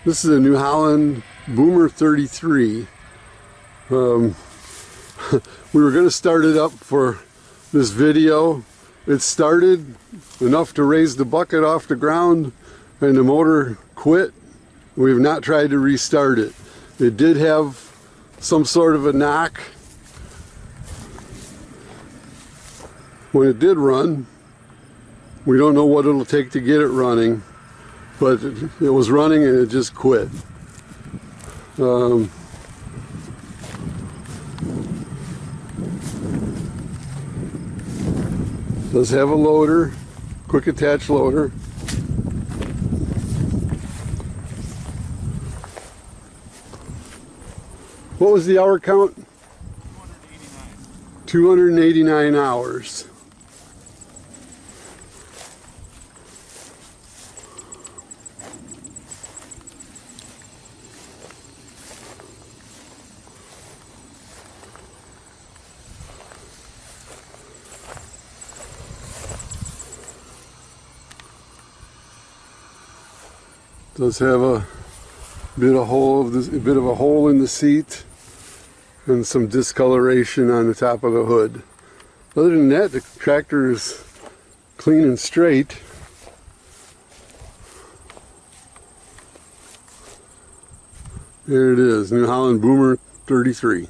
This is a New Holland Boomer 33. We were going to start it up for this video. It started enough to raise the bucket off the ground and the motor quit. We've not tried to restart it. It did have some sort of a knock when it did run. We don't know what it'll take to get it running, but it was running and it just quit. Does have a loader, quick attach loader. What was the hour count? 289. 289 hours. Does have a bit of a hole in the seat and some discoloration on the top of the hood. Other than that, the tractor is clean and straight. There it is, New Holland Boomer 33.